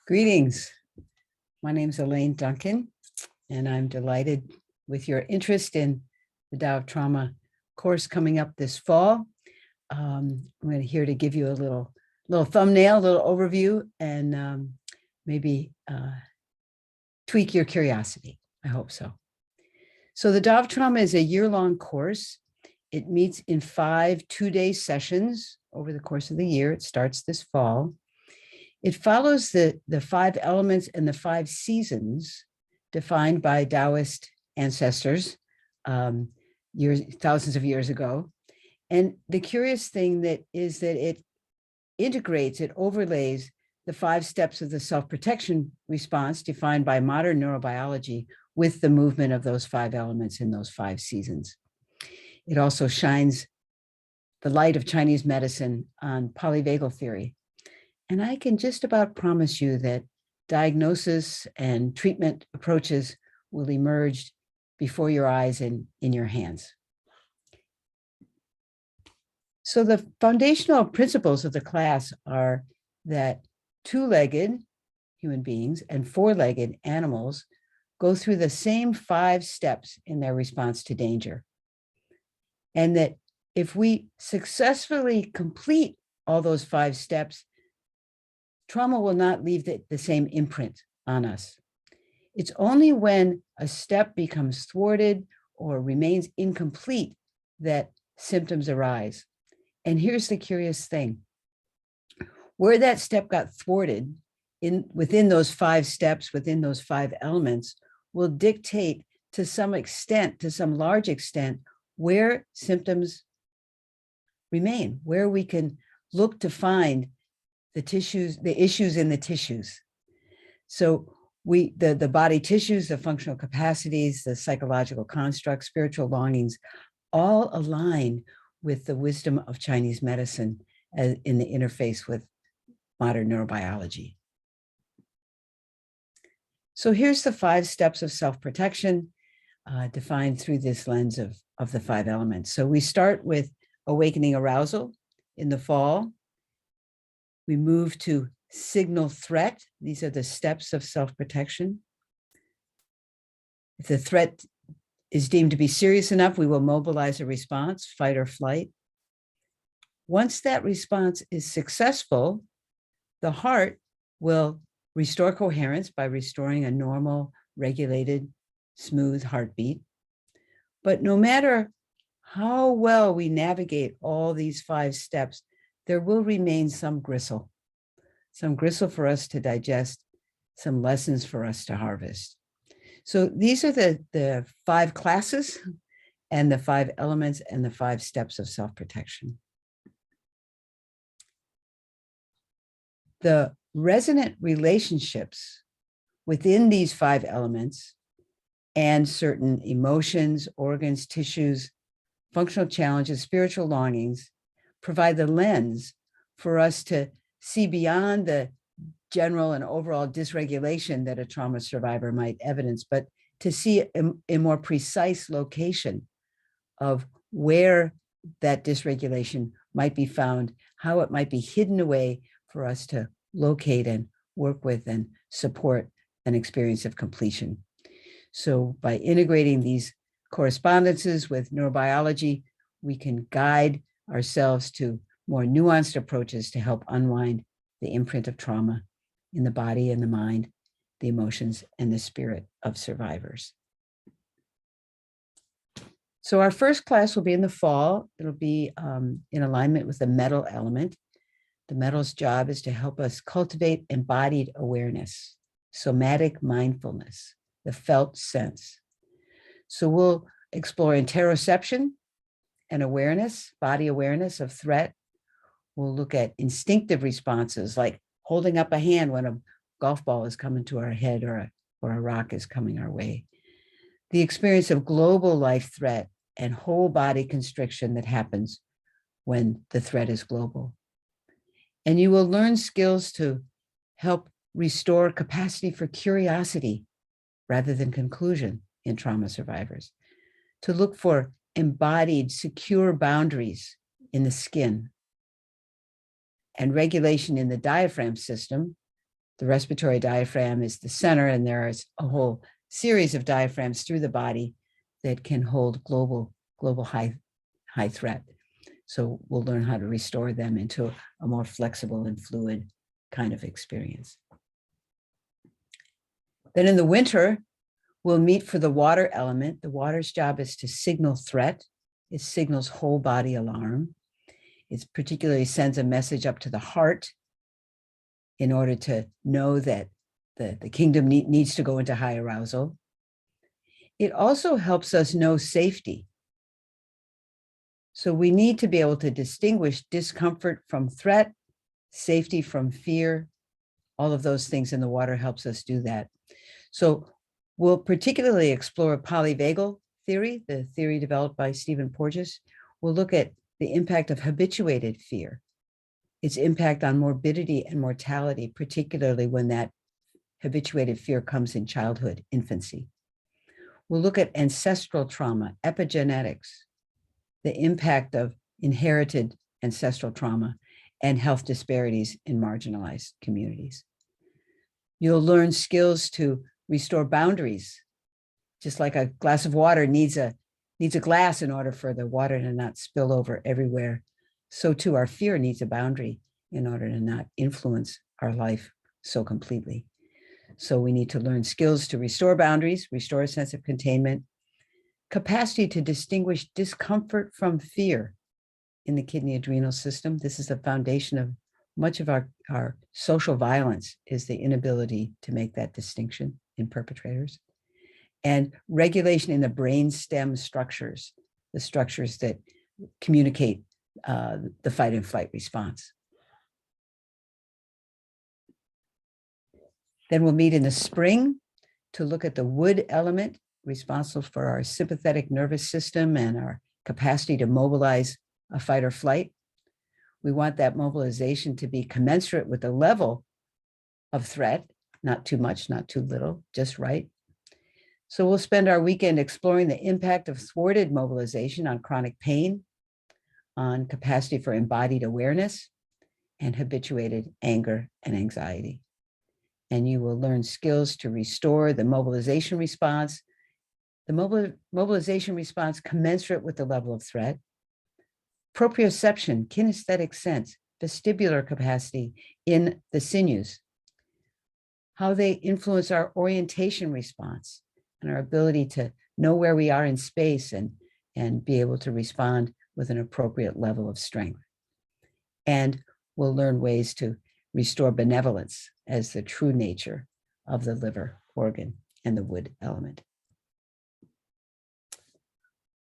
Greetings. My name is Elaine Duncan, and I'm delighted with your interest in the Tao of Trauma course coming up this fall. I'm here to give you a little thumbnail, a little overview, and maybe tweak your curiosity. I hope so. So the Tao of Trauma is a year-long course. It meets in 5 two-day sessions over the course of the year. It starts this fall. It follows the 5 elements and the 5 seasons defined by Taoist ancestors thousands of years ago. And the curious thing is that it integrates, it overlays the 5 steps of the self-protection response defined by modern neurobiology with the movement of those 5 elements in those 5 seasons. It also shines the light of Chinese medicine on polyvagal theory. And I can just about promise you that diagnosis and treatment approaches will emerge before your eyes and in your hands. So the foundational principles of the class are that 2-legged human beings and 4-legged animals go through the same 5 steps in their response to danger. And that if we successfully complete all those 5 steps, trauma will not leave the same imprint on us. It's only when a step becomes thwarted or remains incomplete that symptoms arise. And here's the curious thing. Where that step got thwarted within those 5 steps, within those 5 elements, will dictate to some extent, to some large extent, where symptoms remain, where we can look to find the issues in the tissues. So the body tissues, the functional capacities, the psychological constructs, spiritual longings, all align with the wisdom of Chinese medicine in the interface with modern neurobiology. So here's the 5 steps of self-protection defined through this lens of the 5 elements. So we start with awakening arousal in the fall. We move to signal threat. These are the steps of self-protection. If the threat is deemed to be serious enough, we will mobilize a response, fight or flight. Once that response is successful, the heart will restore coherence by restoring a normal, regulated, smooth heartbeat. But no matter how well we navigate all these 5 steps, there will remain some gristle for us to digest, some lessons for us to harvest. So these are the 5 classes and the 5 elements and the 5 steps of self-protection. The resonant relationships within these 5 elements and certain emotions, organs, tissues, functional challenges, spiritual longings provide the lens for us to see beyond the general and overall dysregulation that a trauma survivor might evidence, but to see a more precise location of where that dysregulation might be found, how it might be hidden away for us to locate and work with and support an experience of completion. So by integrating these correspondences with neurobiology, we can guide ourselves to more nuanced approaches to help unwind the imprint of trauma in the body and the mind, the emotions and the spirit of survivors. So our first class will be in the fall. It'll be in alignment with the metal element. The metal's job is to help us cultivate embodied awareness, somatic mindfulness, the felt sense. So we'll explore interoception and awareness, body awareness of threat. We'll look at instinctive responses like holding up a hand when a golf ball is coming to our head or a rock is coming our way. The experience of global life threat and whole body constriction that happens when the threat is global. And you will learn skills to help restore capacity for curiosity rather than conclusion in trauma survivors, to look for embodied, secure boundaries in the skin and regulation in the diaphragm system The respiratory diaphragm is the center, and there is a whole series of diaphragms through the body that can hold global high threat. So we'll learn how to restore them into a more flexible and fluid kind of experience. Then in the winter, we'll meet for the water element. The water's job is to signal threat. It signals whole body alarm. It particularly sends a message up to the heart in order to know that the kingdom needs to go into high arousal. It also helps us know safety. So we need to be able to distinguish discomfort from threat, safety from fear. All of those things in the water helps us do that. So we'll particularly explore polyvagal theory, the theory developed by Stephen Porges. We'll look at the impact of habituated fear, its impact on morbidity and mortality, particularly when that habituated fear comes in childhood, infancy. We'll look at ancestral trauma, epigenetics, the impact of inherited ancestral trauma and health disparities in marginalized communities. You'll learn skills to restore boundaries, just like a glass of water needs a glass in order for the water to not spill over everywhere. So too, our fear needs a boundary in order to not influence our life so completely. So we need to learn skills to restore boundaries, restore a sense of containment, capacity to distinguish discomfort from fear in the kidney adrenal system. This is the foundation of much of our social violence, is the inability to make that distinction in perpetrators. And regulation in the brain stem structures, the structures that communicate the fight and flight response. Then we'll meet in the spring to look at the wood element, responsible for our sympathetic nervous system and our capacity to mobilize a fight or flight. We want that mobilization to be commensurate with the level of threat, not too much, not too little, just right. So we'll spend our weekend exploring the impact of thwarted mobilization on chronic pain, on capacity for embodied awareness, and habituated anger and anxiety. And you will learn skills to restore the mobilization response, mobilization response commensurate with the level of threat, proprioception, kinesthetic sense, vestibular capacity in the sinews, how they influence our orientation response and our ability to know where we are in space and be able to respond with an appropriate level of strength. And we'll learn ways to restore benevolence as the true nature of the liver organ and the wood element.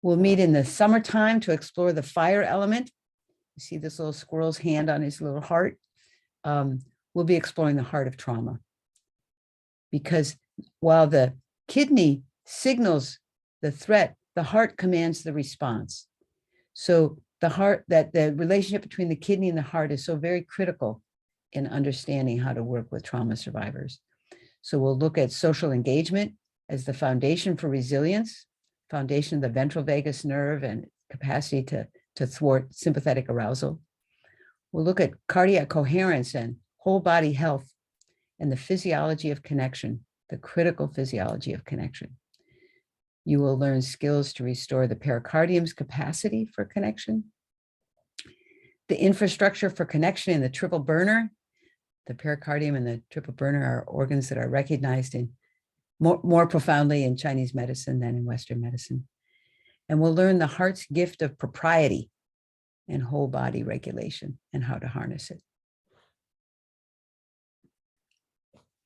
We'll meet in the summertime to explore the fire element. You see this little squirrel's hand on his little heart. We'll be exploring the heart of trauma. Because while the kidney signals the threat, the heart commands the response. So the relationship between the kidney and the heart is so very critical in understanding how to work with trauma survivors. So we'll look at social engagement as the foundation for resilience, foundation of the ventral vagus nerve and capacity to thwart sympathetic arousal. We'll look at cardiac coherence and whole body health and the physiology of connection, the critical physiology of connection. You will learn skills to restore the pericardium's capacity for connection, the infrastructure for connection in the triple burner. The pericardium and the triple burner are organs that are recognized in more profoundly in Chinese medicine than in Western medicine. And we'll learn the heart's gift of propriety and whole body regulation and how to harness it.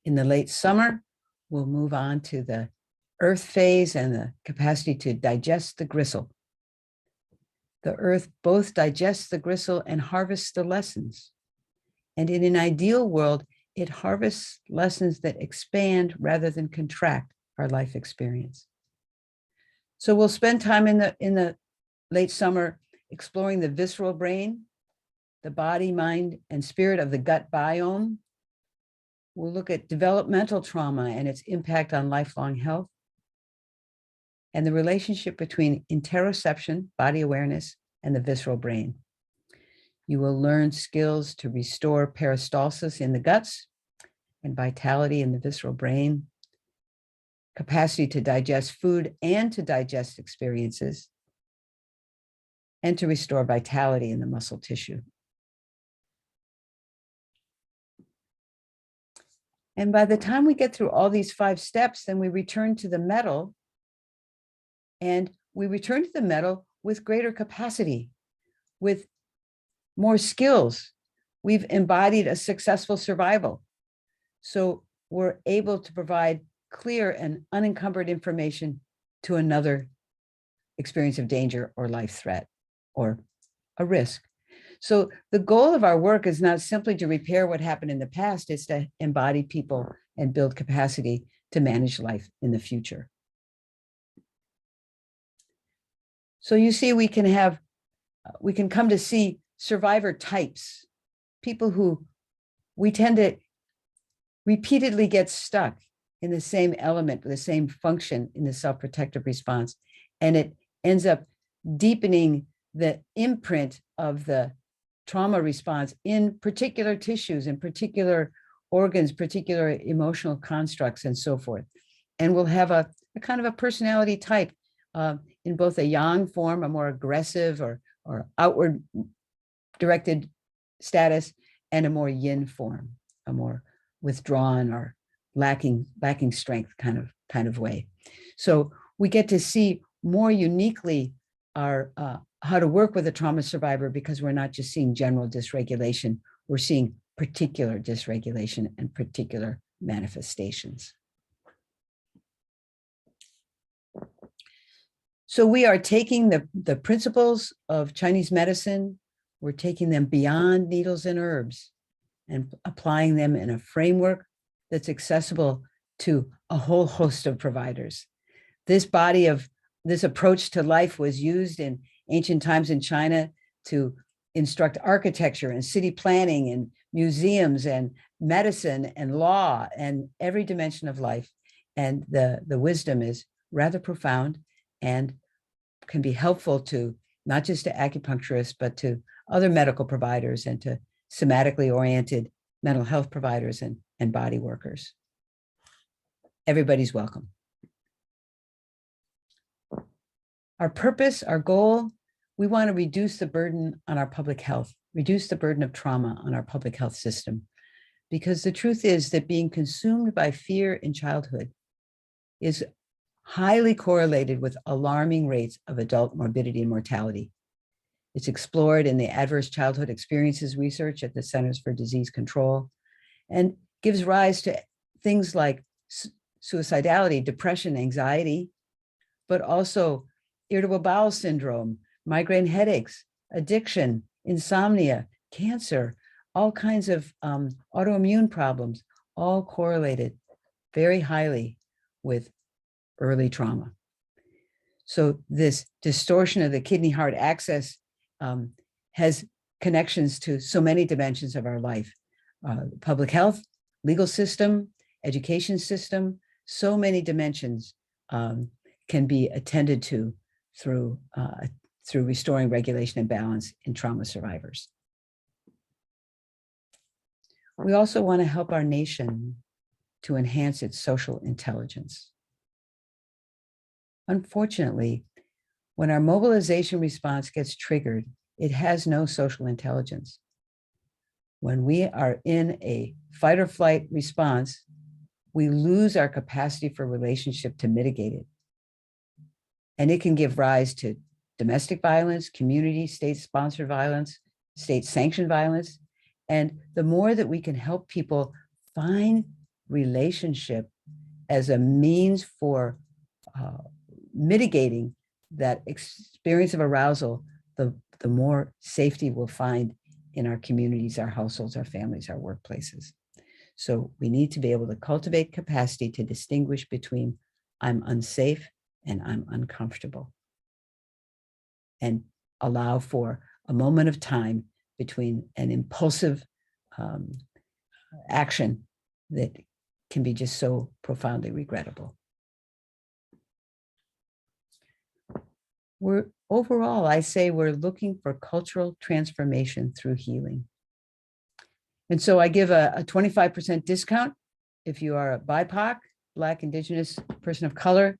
In the late summer, we'll move on to the earth phase and the capacity to digest the gristle. The earth both digests the gristle and harvests the lessons. And in an ideal world, it harvests lessons that expand rather than contract our life experience. So we'll spend time in the late summer exploring the visceral brain, the body, mind, and spirit of the gut biome. We'll look at developmental trauma and its impact on lifelong health, and the relationship between interoception, body awareness, and the visceral brain. You will learn skills to restore peristalsis in the guts and vitality in the visceral brain, capacity to digest food and to digest experiences, and to restore vitality in the muscle tissue. And by the time we get through all these 5 steps, then we return to the metal, and we return to the metal with greater capacity, with more skills. We've embodied a successful survival. So we're able to provide clear and unencumbered information to another experience of danger or life threat or a risk. So the goal of our work is not simply to repair what happened in the past, it's to embody people and build capacity to manage life in the future. So you see, we can come to see survivor types, people who we tend to repeatedly get stuck in the same element, the same function in the self-protective response. And it ends up deepening the imprint of the trauma response in particular tissues, in particular organs, particular emotional constructs, and so forth. And we'll have a kind of a personality type in both a yang form, a more aggressive or outward directed status, and a more yin form, a more withdrawn or lacking strength kind of way. So we get to see more uniquely our how to work with a trauma survivor, because we're not just seeing general dysregulation, we're seeing particular dysregulation and particular manifestations. So we are taking the principles of Chinese medicine, we're taking them beyond needles and herbs and applying them in a framework that's accessible to a whole host of providers. This approach to life was used in ancient times in China to instruct architecture and city planning and museums and medicine and law and every dimension of life. And the wisdom is rather profound and can be helpful to not just to acupuncturists, but to other medical providers and to somatically oriented mental health providers and body workers. Everybody's welcome. Our purpose, our goal, we want to reduce the burden on our public health, reduce the burden of trauma on our public health system. Because the truth is that being consumed by fear in childhood is highly correlated with alarming rates of adult morbidity and mortality. It's explored in the Adverse Childhood Experiences research at the Centers for Disease Control and gives rise to things like suicidality, depression, anxiety, but also irritable bowel syndrome, migraine headaches, addiction, insomnia, cancer, all kinds of autoimmune problems, all correlated very highly with early trauma. So this distortion of the kidney-heart axis has connections to so many dimensions of our life. Public health, legal system, education system, so many dimensions can be attended to through restoring regulation and balance in trauma survivors. We also want to help our nation to enhance its social intelligence. Unfortunately, when our mobilization response gets triggered, it has no social intelligence. When we are in a fight or flight response, we lose our capacity for relationship to mitigate it. And it can give rise to domestic violence, community, state-sponsored violence, state-sanctioned violence. And the more that we can help people find relationship as a means for mitigating that experience of arousal, the more safety we'll find in our communities, our households, our families, our workplaces. So we need to be able to cultivate capacity to distinguish between I'm unsafe and I'm uncomfortable, and allow for a moment of time between an impulsive action that can be just so profoundly regrettable. Overall, I say we're looking for cultural transformation through healing. And so I give a 25% discount if you are a BIPOC, Black, Indigenous, person of color,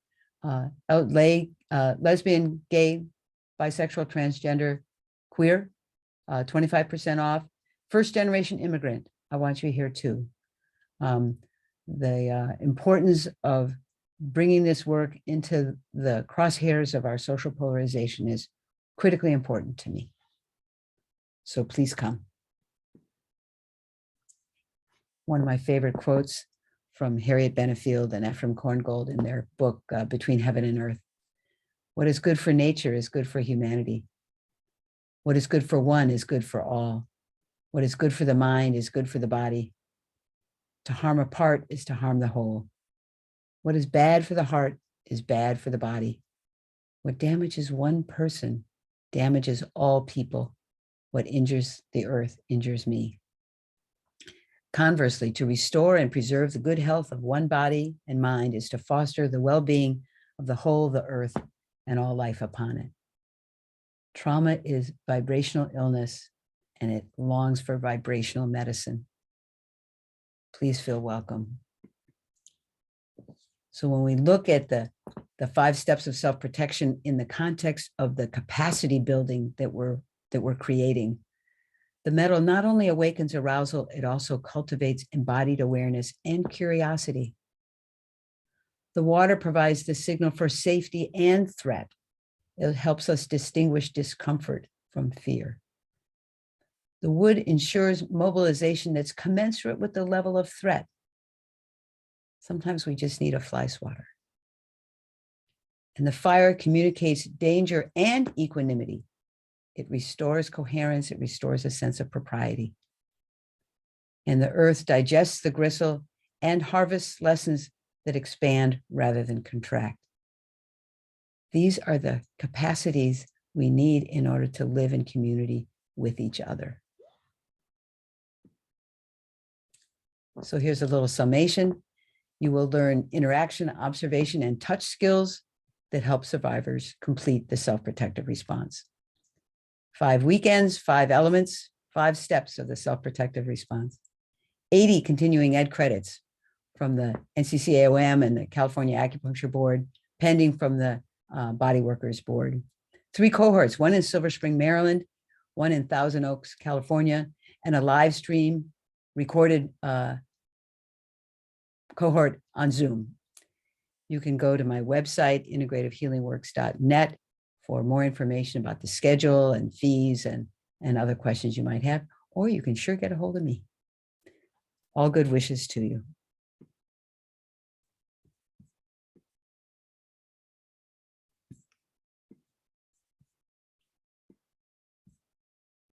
lesbian, gay, bisexual, transgender, queer, 25% off. First generation immigrant, I want you here too. The importance of bringing this work into the crosshairs of our social polarization is critically important to me. So please come. One of my favorite quotes from Harriet Benefield and Ephraim Korngold in their book, Between Heaven and Earth. What is good for nature is good for humanity. What is good for one is good for all. What is good for the mind is good for the body. To harm a part is to harm the whole. What is bad for the heart is bad for the body. What damages one person damages all people. What injures the earth injures me. Conversely, to restore and preserve the good health of one body and mind is to foster the well-being of the whole of the earth and all life upon it. Trauma is vibrational illness, and it longs for vibrational medicine. Please feel welcome. So when we look at the 5 steps of self-protection in the context of the capacity building that we're creating, the metal not only awakens arousal, it also cultivates embodied awareness and curiosity. The water provides the signal for safety and threat. It helps us distinguish discomfort from fear. The wood ensures mobilization that's commensurate with the level of threat. Sometimes we just need a fly swatter. And the fire communicates danger and equanimity. It restores coherence. It restores a sense of propriety. And the earth digests the gristle and harvests lessons that expand rather than contract. These are the capacities we need in order to live in community with each other. So here's a little summation. You will learn interaction, observation, and touch skills that help survivors complete the self-protective response. 5 weekends, 5 elements, 5 steps of the self-protective response. 80 continuing ed credits from the NCCAOM and the California Acupuncture Board, pending from the Body Workers Board. 3 cohorts, one in Silver Spring, Maryland, one in Thousand Oaks, California, and a live stream recorded cohort on Zoom. You can go to my website, integrativehealingworks.net, for more information about the schedule and fees and other questions you might have, or you can sure get a hold of me. All good wishes to you.